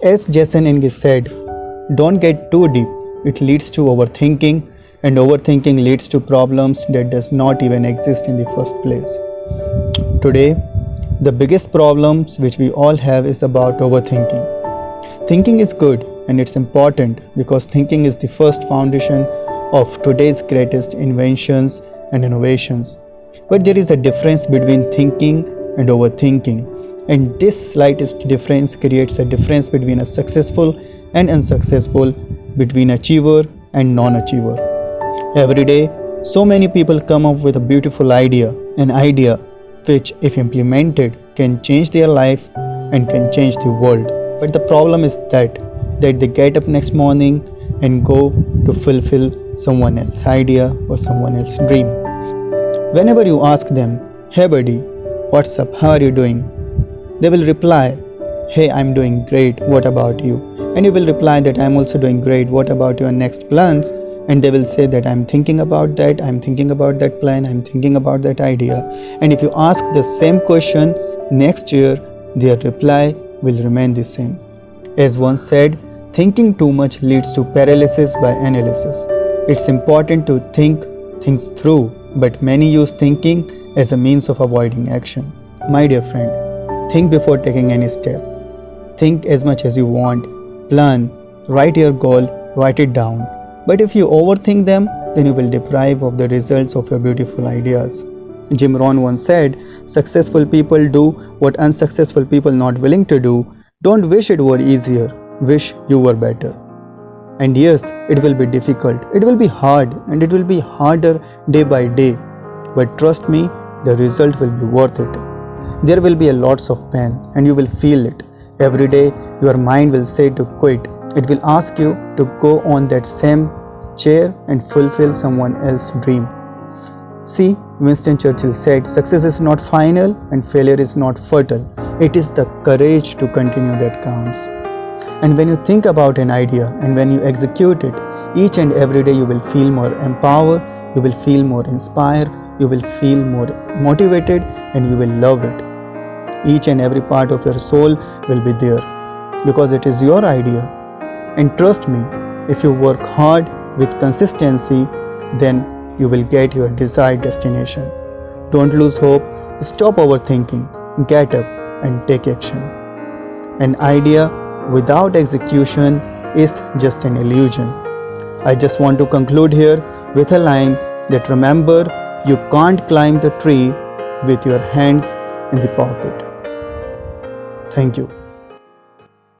As Jason Inge said, don't get too deep. It leads to overthinking, and overthinking leads to problems that does not even exist in the first place. Today, the biggest problems which we all have is about overthinking. Thinking is good and it's important because thinking is the first foundation of today's greatest inventions and innovations. But there is a difference between thinking and overthinking, and this slightest difference creates a difference between a successful and unsuccessful, between achiever and non-achiever. Every day, so many people come up with a beautiful idea, an idea which, if implemented, can change their life and can change the world. But the problem is that they get up next morning and go to fulfill someone else's idea or someone else's dream. Whenever you ask them, "Hey buddy, what's up? How are you doing?" they will reply, "Hey, I'm doing great. What about you?" And you will reply that I'm also doing great. What about your next plans? And they will say that I'm thinking about that, I'm thinking about that plan, I'm thinking about that idea. And if you ask the same question next year, their reply will remain the same. As one said, thinking too much leads to paralysis by analysis. It's important to think things through, but many use thinking as a means of avoiding action. My dear friend, think before taking any step. Think as much as you want, plan, write your goal, write it down. But if you overthink them, then you will deprive of the results of your beautiful ideas. Jim Rohn once said, "Successful people do what unsuccessful people not willing to do. Don't wish it were easier, wish you were better." And yes, it will be difficult, it will be hard, and it will be harder day by day. But trust me, the result will be worth it. There will be a lots of pain and you will feel it. Every day your mind will say to quit. It will ask you to go on that same chair and fulfill someone else's dream. See, Winston Churchill said, "Success is not final and failure is not fatal. It is the courage to continue that counts." And when you think about an idea and when you execute it, each and every day you will feel more empowered, you will feel more inspired, you will feel more motivated, and you will love it. Each and every part of your soul will be there because it is your idea. And trust me, if you work hard with consistency, then you will get your desired destination. Don't lose hope, stop overthinking, get up and take action. An idea without execution is just an illusion. I just want to conclude here with a line that remember, you can't climb the tree with your hands in the pocket. Thank you.